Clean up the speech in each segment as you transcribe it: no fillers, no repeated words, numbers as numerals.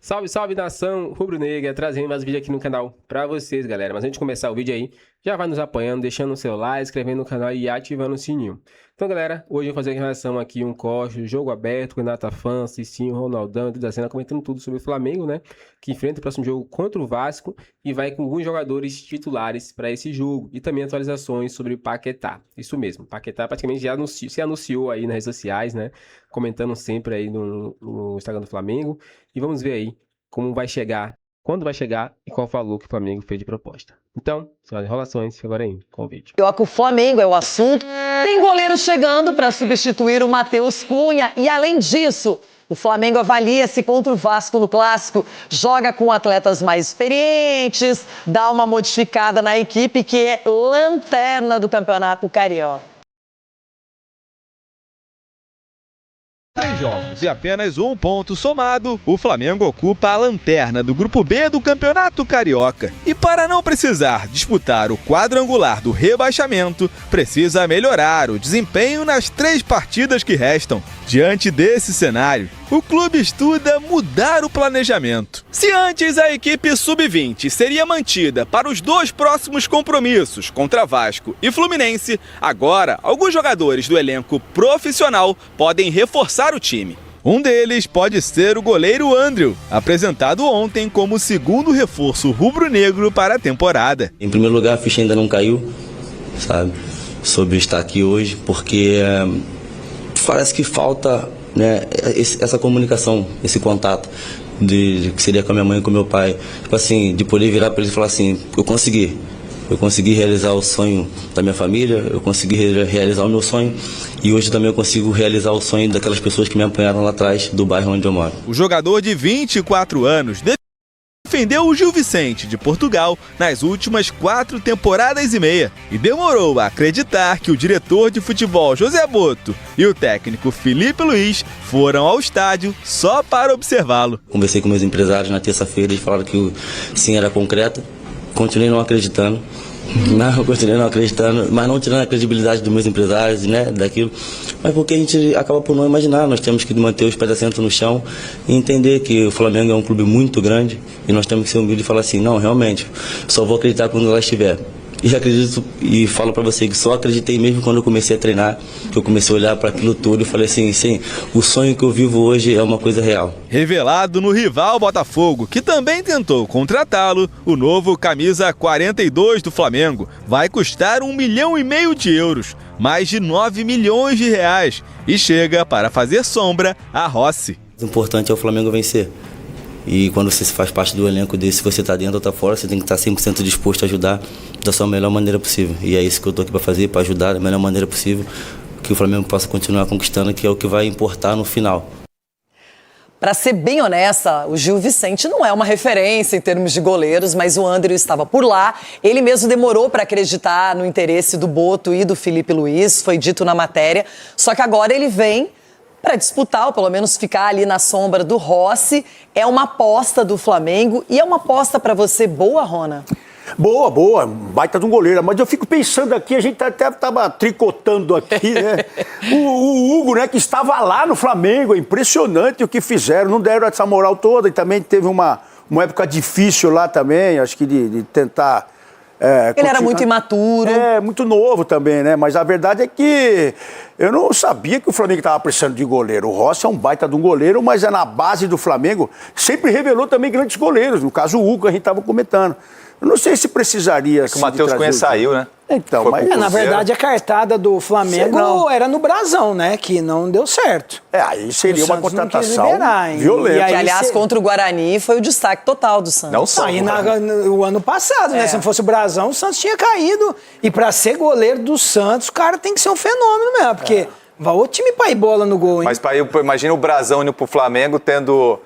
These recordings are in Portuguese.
Salve, salve, nação rubro-negra, trazendo mais vídeo aqui no canal pra vocês, galera. Mas antes de começar o vídeo aí, já vai nos apoiando, deixando o seu like, inscrevendo no canal e ativando o sininho. Então, galera, hoje eu vou fazer em relação aqui um corte, jogo aberto, Renata Fã, Cicinho, Ronaldão e tudo da cena, comentando tudo sobre o Flamengo, né? Que enfrenta o próximo jogo contra o Vasco e vai com alguns jogadores titulares para esse jogo. E também atualizações sobre o Paquetá. Isso mesmo, Paquetá praticamente já se anunciou aí nas redes sociais, né? Comentando sempre aí no Instagram do Flamengo. E vamos ver aí como vai chegar, quando vai chegar e qual valor que o Flamengo fez de proposta. Então, são as enrolações, fica agora aí com o vídeo. O Flamengo é o assunto. Tem goleiro chegando para substituir o Matheus Cunha. E além disso, o Flamengo avalia-se contra o Vasco no Clássico. Joga com atletas mais experientes, dá uma modificada na equipe que é lanterna do Campeonato Carioca. 3 jogos e apenas 1 ponto somado, o Flamengo ocupa a lanterna do Grupo B do Campeonato Carioca. E para não precisar disputar o quadrangular do rebaixamento, precisa melhorar o desempenho nas 3 partidas que restam. Diante desse cenário, o clube estuda mudar o planejamento. Se antes a equipe sub-20 seria mantida para os 2 próximos compromissos contra Vasco e Fluminense, agora alguns jogadores do elenco profissional podem reforçar o time. Um deles pode ser o goleiro Andrew, apresentado ontem como o segundo reforço rubro-negro para a temporada. Em primeiro lugar, a ficha ainda não caiu, sabe, sobre estar aqui hoje, porque parece que falta, né, essa comunicação, esse contato que seria com a minha mãe e com o meu pai, tipo assim, de poder virar para eles e falar assim, eu consegui realizar o sonho da minha família, eu consegui realizar o meu sonho e hoje também eu consigo realizar o sonho daquelas pessoas que me apanharam lá atrás do bairro onde eu moro. O jogador de 24 anos defendeu o Gil Vicente de Portugal nas últimas 4 temporadas e meia e demorou a acreditar que o diretor de futebol José Boto e o técnico Felipe Luiz foram ao estádio só para observá-lo. Conversei com meus empresários na terça-feira, eles falaram que sim, era concreto, continuei não acreditando. Mas não tirando a credibilidade dos meus empresários, né, daquilo, mas porque a gente acaba por não imaginar, nós temos que manter os pés assentos no chão e entender que o Flamengo é um clube muito grande e nós temos que ser humildes e falar assim, não, realmente, só vou acreditar quando ela estiver. E acredito e falo pra você que só acreditei mesmo quando eu comecei a treinar, que eu comecei a olhar para aquilo tudo e falei assim, sim, o sonho que eu vivo hoje é uma coisa real. Revelado no rival Botafogo, que também tentou contratá-lo, o novo camisa 42 do Flamengo vai custar 1,5 milhão de euros, mais de 9 milhões de reais, e chega para fazer sombra a Rossi. O importante é o Flamengo vencer. E quando você faz parte do elenco desse, se você está dentro ou está fora, você tem que estar 100% disposto a ajudar da sua melhor maneira possível. E é isso que eu estou aqui para fazer, para ajudar da melhor maneira possível, que o Flamengo possa continuar conquistando, que é o que vai importar no final. Para ser bem honesta, o Gil Vicente não é uma referência em termos de goleiros, mas o Andrew estava por lá. Ele mesmo demorou para acreditar no interesse do Boto e do Felipe Luiz, foi dito na matéria. Só que agora ele vem para disputar, ou pelo menos ficar ali na sombra do Rossi. É uma aposta do Flamengo e é uma aposta para você boa, Rona? Boa, baita de um goleiro. Mas eu fico pensando aqui, a gente até estava tricotando aqui, né? o Hugo, né, que estava lá no Flamengo, é impressionante o que fizeram, não deram essa moral toda e também teve uma época difícil lá também, acho que de tentar... Ele era muito imaturo. Muito novo também, né? Mas a verdade é que eu não sabia que o Flamengo estava precisando de goleiro. O Rossi é um baita de um goleiro, mas é na base do Flamengo. Sempre revelou também grandes goleiros. No caso, o Hugo, que a gente estava comentando. Eu não sei se precisaria... que o Matheus Cunha saiu, né? Então, mas... na verdade, a cartada do Flamengo era no Brasão, né? Que não deu certo. Aí seria uma contratação violenta. E, aliás, contra o Guarani foi o destaque total do Santos. Não só. O ano passado, né? Se não fosse o Brasão, o Santos tinha caído. E pra ser goleiro do Santos, o cara tem que ser um fenômeno mesmo. Porque vai o time pra ir bola no gol, hein? Mas imagina o Brasão indo pro Flamengo tendo...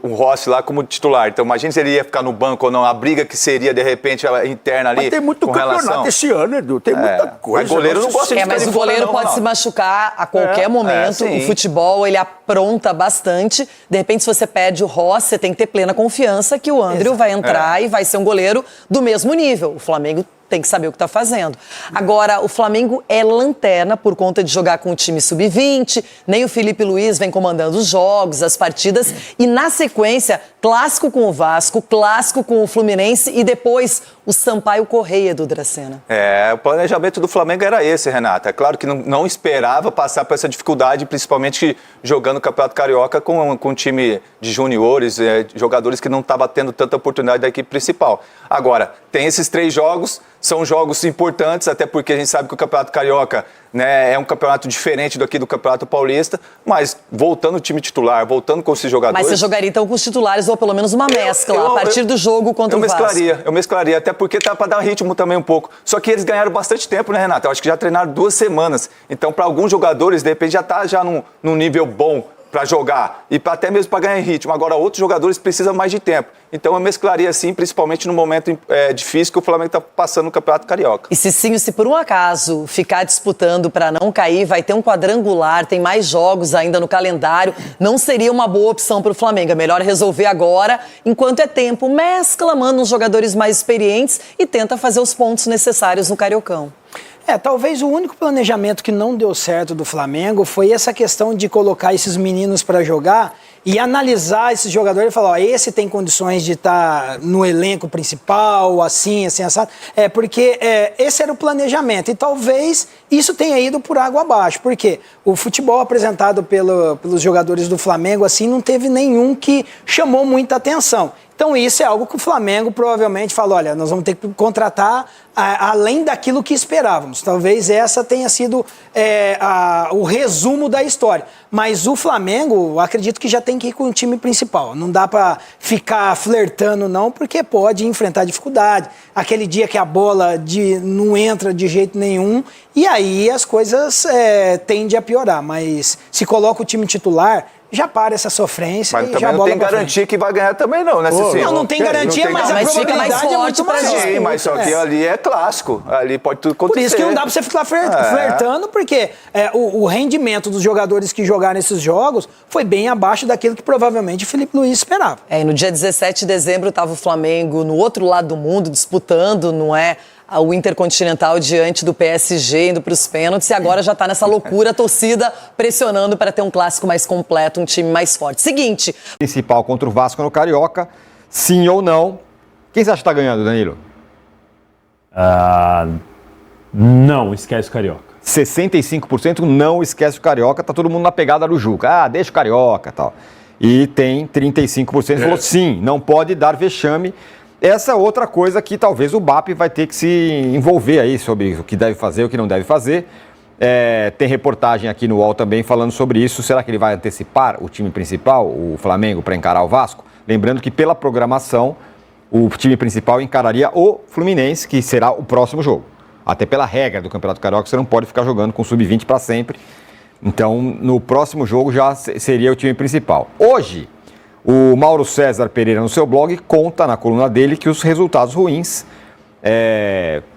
um Rossi lá como titular. Então, imagina se ele ia ficar no banco ou não. A briga que seria, de repente, interna ali. Mas tem muito campeonato esse ano, Edu. Tem muita coisa. Mas goleiro não gosta de mas o goleiro pode se machucar a qualquer momento. O futebol, ele apronta bastante. De repente, se você pede o Ross, você tem que ter plena confiança que o André vai entrar e vai ser um goleiro do mesmo nível. O Flamengo tem que saber o que está fazendo. Agora, o Flamengo é lanterna por conta de jogar com o time sub-20, nem o Filipe Luiz vem comandando os jogos, as partidas, e na sequência, clássico com o Vasco, clássico com o Fluminense e depois o Sampaio Correia do Dracena. O planejamento do Flamengo era esse, Renata. É claro que não esperava passar por essa dificuldade, principalmente jogando o Campeonato Carioca com um time de juniores, jogadores que não estavam tendo tanta oportunidade da equipe principal. Agora, tem esses 3 jogos, são jogos importantes, até porque a gente sabe que o Campeonato Carioca, né, é um campeonato diferente daqui do Campeonato Paulista, mas voltando o time titular, voltando com esses jogadores... Mas você jogaria então com os titulares ou pelo menos uma mescla a partir do jogo contra o Vasco? Eu mesclaria, até porque tá para dar ritmo também um pouco. Só que eles ganharam bastante tempo, né, Renata? Eu acho que já treinaram 2 semanas. Então, para alguns jogadores, de repente, já tá num nível bom para jogar e até mesmo para ganhar ritmo. Agora, outros jogadores precisam mais de tempo. Então, eu mesclaria assim, principalmente no momento difícil que o Flamengo está passando no Campeonato Carioca. E Cicinho, se por um acaso ficar disputando para não cair, vai ter um quadrangular, tem mais jogos ainda no calendário, não seria uma boa opção para o Flamengo. É melhor resolver agora, enquanto é tempo. Mescla, manda uns jogadores mais experientes e tenta fazer os pontos necessários no Cariocão. Talvez o único planejamento que não deu certo do Flamengo foi essa questão de colocar esses meninos para jogar e analisar esses jogadores e falar, ó, esse tem condições de estar no elenco principal, assim, assado. Porque esse era o planejamento e talvez isso tenha ido por água abaixo, porque o futebol apresentado pelos jogadores do Flamengo, assim, não teve nenhum que chamou muita atenção. Então isso é algo que o Flamengo provavelmente falou, olha, nós vamos ter que contratar além daquilo que esperávamos. Talvez essa tenha sido o resumo da história. Mas o Flamengo, acredito que já tem que ir com o time principal. Não dá para ficar flertando não, porque pode enfrentar dificuldade. Aquele dia que a bola não entra de jeito nenhum, e aí as coisas tendem a piorar. Mas se coloca o time titular... já para essa sofrência mas e também já não tem garantia que vai ganhar também não, né, Cicinho? Não tem garantia, mas a probabilidade é muito maior. Sim, mas só que ali é clássico, ali pode tudo acontecer. Por isso que não dá pra você ficar flertando, porque o rendimento dos jogadores que jogaram esses jogos foi bem abaixo daquilo que provavelmente o Filipe Luiz esperava. E no dia 17 de dezembro estava o Flamengo no outro lado do mundo, disputando, não é? O Intercontinental diante do PSG, indo para os pênaltis, e agora já está nessa loucura, a torcida pressionando para ter um clássico mais completo, um time mais forte. Seguinte... Principal contra o Vasco no Carioca, sim ou não? Quem você acha que está ganhando, Danilo? Não, esquece o Carioca. 65% não esquece o Carioca, tá todo mundo na pegada do Juca. Deixa o Carioca e tal. E tem 35% que falou sim, não pode dar vexame. Essa é outra coisa que talvez o BAP vai ter que se envolver aí sobre o que deve fazer, o que não deve fazer. Tem reportagem aqui no UOL também falando sobre isso. Será que ele vai antecipar o time principal, o Flamengo, para encarar o Vasco? Lembrando que pela programação, o time principal encararia o Fluminense, que será o próximo jogo. Até pela regra do Campeonato Carioca, você não pode ficar jogando com sub-20 para sempre. Então, no próximo jogo já seria o time principal. Hoje... o Mauro César Pereira, no seu blog, conta na coluna dele que os resultados ruins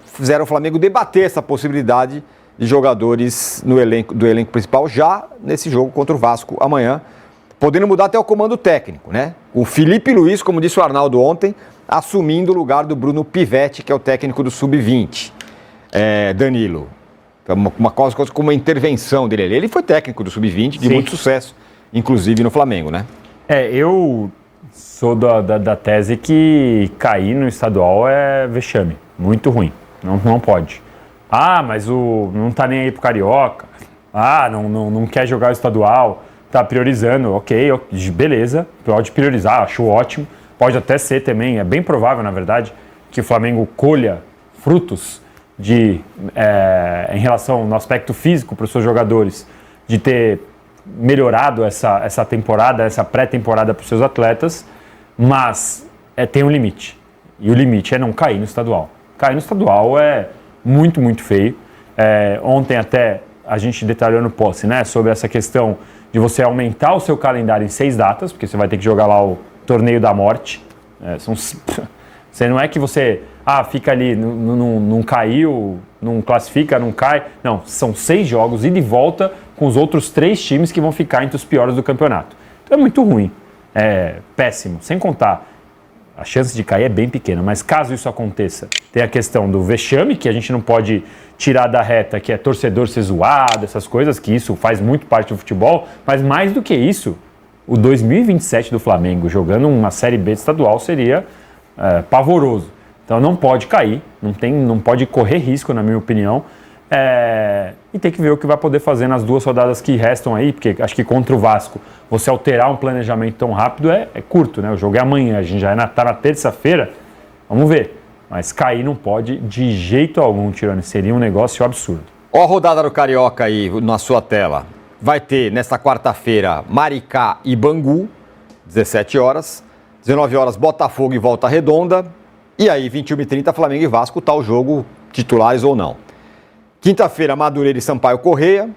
fizeram o Flamengo debater essa possibilidade de jogadores do elenco principal já nesse jogo contra o Vasco amanhã, podendo mudar até o comando técnico, né? O Filipe Luiz, como disse o Arnaldo ontem, assumindo o lugar do Bruno Pivetti, que é o técnico do Sub-20. Danilo, uma coisa como uma intervenção dele. Ele foi técnico do Sub-20, de muito sucesso, inclusive no Flamengo, né? Eu sou da tese que cair no estadual é vexame, muito ruim, não pode. Mas não tá nem aí pro Carioca, não quer jogar o estadual, tá priorizando, ok, beleza, pode priorizar, acho ótimo, pode até ser também, é bem provável na verdade, que o Flamengo colha frutos em relação no aspecto físico para os seus jogadores, de ter melhorado essa temporada, essa pré-temporada para os seus atletas, mas tem um limite. E o limite é não cair no estadual. Cair no estadual é muito, muito feio. Ontem até a gente detalhou no post, né, sobre essa questão de você aumentar o seu calendário em 6 datas, porque você vai ter que jogar lá o Torneio da Morte. Você não é que você fica ali, não caiu, não classifica, não cai. Não, são 6 jogos, ida e volta, com os outros 3 times que vão ficar entre os piores do campeonato. Então é muito ruim, é péssimo. Sem contar, a chance de cair é bem pequena, mas caso isso aconteça, tem a questão do vexame, que a gente não pode tirar da reta, que é torcedor ser zoado, essas coisas, que isso faz muito parte do futebol, mas mais do que isso, o 2027 do Flamengo jogando uma Série B estadual seria pavoroso. Então não pode cair, não pode correr risco, na minha opinião, e tem que ver o que vai poder fazer nas 2 rodadas que restam aí, porque acho que contra o Vasco, você alterar um planejamento tão rápido é curto, né? O jogo é amanhã, a gente já tá na terça-feira, vamos ver. Mas cair não pode de jeito algum, Tirone, seria um negócio absurdo. Ó a rodada do Carioca aí na sua tela. Vai ter nesta quarta-feira Maricá e Bangu, 17 horas. 19 horas Botafogo e Volta Redonda. E aí 21h30 Flamengo e Vasco, tal jogo, titulares ou não. Quinta-feira Madureira e Sampaio Correia.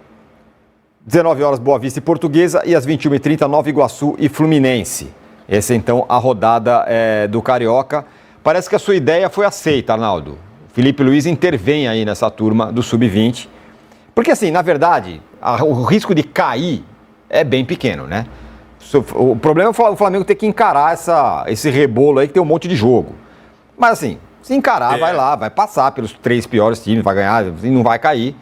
19 horas Boa Vista e Portuguesa. E às 21h30 Nova Iguaçu e Fluminense. Essa então a rodada do Carioca. Parece que a sua ideia foi aceita, Arnaldo. Felipe Luiz intervém aí nessa turma do Sub-20. Porque assim, na verdade, o risco de cair é bem pequeno, né? O problema é o Flamengo ter que encarar esse rebolo aí que tem um monte de jogo. Mas assim, se encarar, vai lá, vai passar pelos 3 piores times, vai ganhar, não vai cair.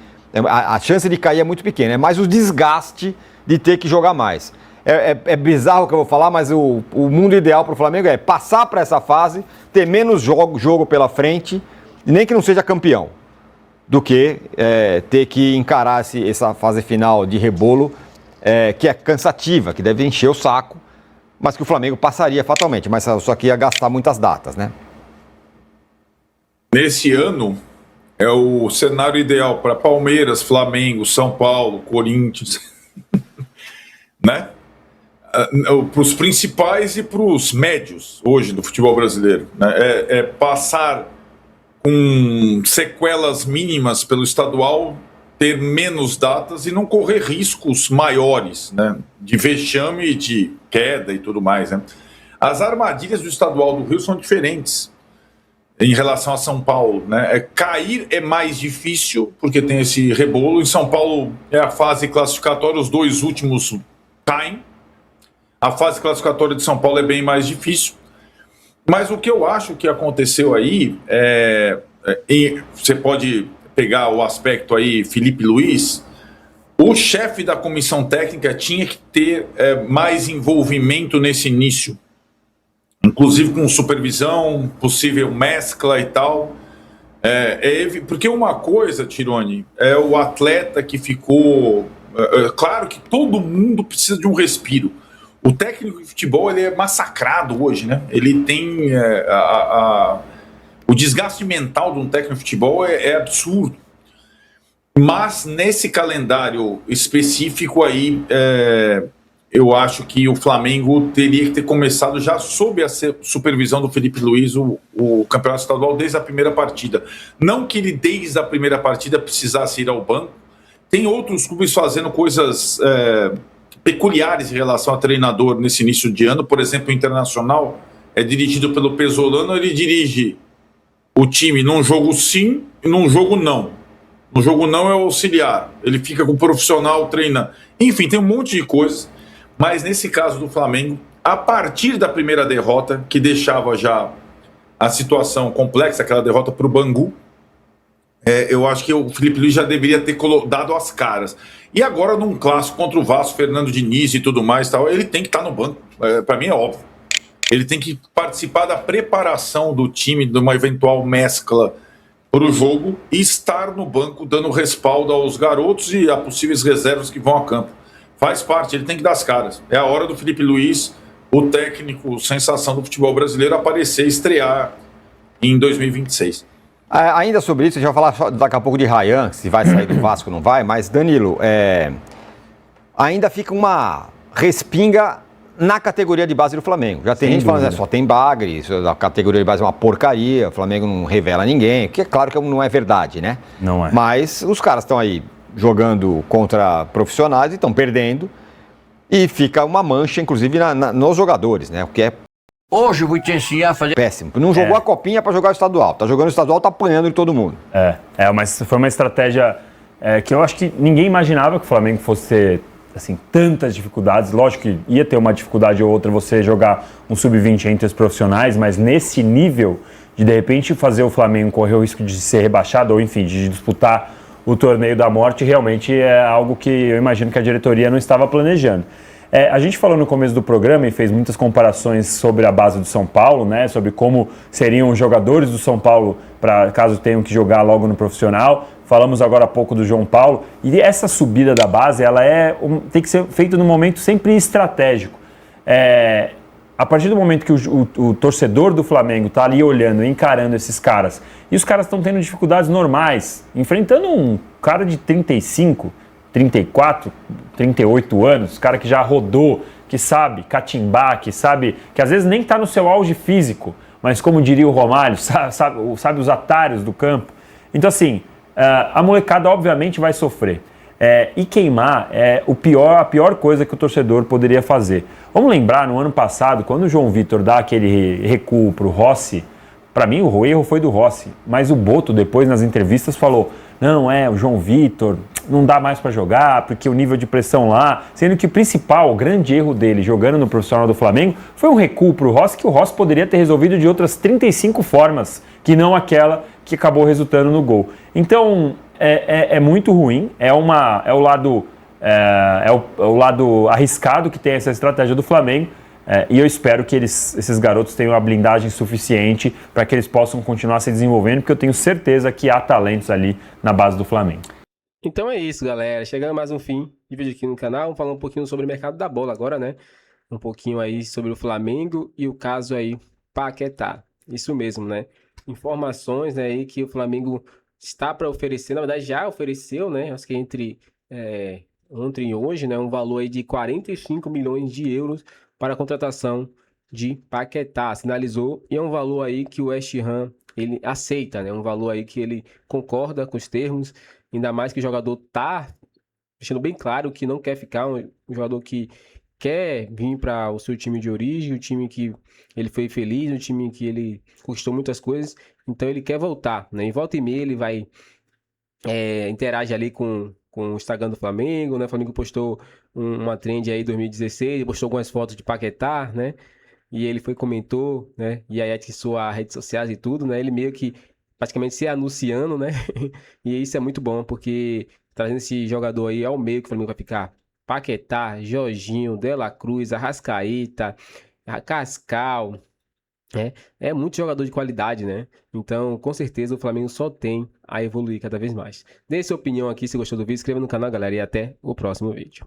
A chance de cair é muito pequena, é mais o desgaste de ter que jogar mais. É bizarro o que eu vou falar, mas o mundo ideal para o Flamengo é passar para essa fase, ter menos jogo pela frente, nem que não seja campeão, do que ter que encarar essa fase final de rebolo, que é cansativa, que deve encher o saco, mas que o Flamengo passaria fatalmente, mas só que ia gastar muitas datas, né? Nesse ano, é o cenário ideal para Palmeiras, Flamengo, São Paulo, Corinthians, né? Para os principais e para os médios hoje do futebol brasileiro, né? Passar com sequelas mínimas pelo estadual, ter menos datas e não correr riscos maiores, né? De vexame, de queda e tudo mais, né? As armadilhas do estadual do Rio são diferentes em relação a São Paulo, né? Cair é mais difícil porque tem esse rebolo. Em São Paulo é a fase classificatória, os 2 últimos caem. A fase classificatória de São Paulo é bem mais difícil. Mas o que eu acho que aconteceu aí, você pode pegar o aspecto aí, Felipe Luiz, o chefe da comissão técnica tinha que ter mais envolvimento nesse início. Inclusive com supervisão, possível mescla e tal. Porque uma coisa, Tirone, é o atleta que ficou... claro que todo mundo precisa de um respiro. O técnico de futebol ele é massacrado hoje, né? Ele tem... o desgaste mental de um técnico de futebol é absurdo. Mas nesse calendário específico aí, eu acho que o Flamengo teria que ter começado já sob a supervisão do Felipe Luiz o campeonato estadual desde a primeira partida. Não que ele desde a primeira partida precisasse ir ao banco. Tem outros clubes fazendo coisas peculiares em relação a treinador nesse início de ano. Por exemplo, o Internacional é dirigido pelo Pesolano, ele dirige o time num jogo sim e num jogo não. No jogo não é o auxiliar, ele fica com o profissional treinando. Enfim, tem um monte de coisas, mas nesse caso do Flamengo, a partir da primeira derrota, que deixava já a situação complexa, aquela derrota para o Bangu, eu acho que o Felipe Luiz já deveria ter dado as caras. E agora, num clássico contra o Vasco, Fernando Diniz e tudo mais, tal, ele tem que estar no banco. Para mim é óbvio. Ele tem que participar da preparação do time, de uma eventual mescla para o jogo, e estar no banco dando respaldo aos garotos e a possíveis reservas que vão a campo. Faz parte, ele tem que dar as caras. É a hora do Felipe Luiz, o técnico sensação do futebol brasileiro, aparecer, estrear em 2026. Ainda sobre isso, a gente vai falar daqui a pouco de Ryan, se vai sair do Vasco ou não vai, mas Danilo, ainda fica uma respinga na categoria de base do Flamengo. Já tem gente falando, só tem bagre, a categoria de base é uma porcaria, o Flamengo não revela ninguém, que é claro que não é verdade, né? Não é. Mas os caras estão aí jogando contra profissionais e estão perdendo, e fica uma mancha, inclusive, nos jogadores, né? O que é hoje eu vou te ensinar a fazer... péssimo. Não jogou a copinha para jogar o estadual. Tá jogando o estadual, tá apanhando de todo mundo. Mas foi uma estratégia que eu acho que ninguém imaginava que o Flamengo fosse ter assim, tantas dificuldades. Lógico que ia ter uma dificuldade ou outra você jogar um sub-20 entre os profissionais, mas nesse nível de repente fazer o Flamengo correr o risco de ser rebaixado ou enfim, de disputar o torneio da morte, realmente é algo que eu imagino que a diretoria não estava planejando. A gente falou no começo do programa e fez muitas comparações sobre a base do São Paulo, né, sobre como seriam os jogadores do São Paulo para caso tenham que jogar logo no profissional. Falamos agora há pouco do João Paulo. E essa subida da base, ela tem que ser feita num momento sempre estratégico. A partir do momento que o torcedor do Flamengo está ali olhando, encarando esses caras, e os caras estão tendo dificuldades normais, enfrentando um cara de 35, 34, 38 anos, cara que já rodou, que sabe catimbar, que sabe, que às vezes nem está no seu auge físico, mas como diria o Romário, sabe os atalhos do campo. Então assim, a molecada obviamente vai sofrer. E queimar é a pior coisa que o torcedor poderia fazer. Vamos lembrar, no ano passado, quando o João Vitor dá aquele recuo para o Rossi, para mim o erro foi do Rossi, mas o Boto depois nas entrevistas falou, não, o João Vitor não dá mais para jogar, porque o nível de pressão lá, sendo que o grande erro dele jogando no profissional do Flamengo foi um recuo para o Rossi, que o Rossi poderia ter resolvido de outras 35 formas, que não aquela que acabou resultando no gol. Então, é muito ruim, é o lado arriscado que tem essa estratégia do Flamengo, e eu espero que esses garotos tenham a blindagem suficiente para que eles possam continuar se desenvolvendo, porque eu tenho certeza que há talentos ali na base do Flamengo. Então é isso, galera. Chegando a mais um fim de vídeo aqui no canal, vamos falar um pouquinho sobre o mercado da bola agora, né? Um pouquinho aí sobre o Flamengo e o caso aí Paquetá. Isso mesmo, né? Informações, né, aí que o Flamengo está para oferecer, na verdade já ofereceu, né? Acho que entre ontem e hoje, né? Um valor aí de 45 milhões de euros para a contratação de Paquetá. Sinalizou e é um valor aí que o West Ham ele aceita, né? Um valor aí que ele concorda com os termos. Ainda mais que o jogador tá deixando bem claro que não quer ficar, um jogador que quer vir para o seu time de origem, o time que ele foi feliz, o time que ele custou muitas coisas, então ele quer voltar, né? Em volta e meia ele vai interage ali com o Instagram do Flamengo, né? O Flamengo postou uma trend aí em 2016, postou algumas fotos de Paquetá, né? E ele comentou, né? E aí atiçou as redes sociais e tudo, né? Ele meio que praticamente se anunciando, né? E isso é muito bom, porque trazendo esse jogador aí ao meio que o Flamengo vai ficar Paquetá, Jorginho, De La Cruz, Arrascaeta, Cascal, é muito jogador de qualidade, né? Então, com certeza, o Flamengo só tem a evoluir cada vez mais. Dê sua opinião aqui, se gostou do vídeo, inscreva no canal, galera, e até o próximo vídeo.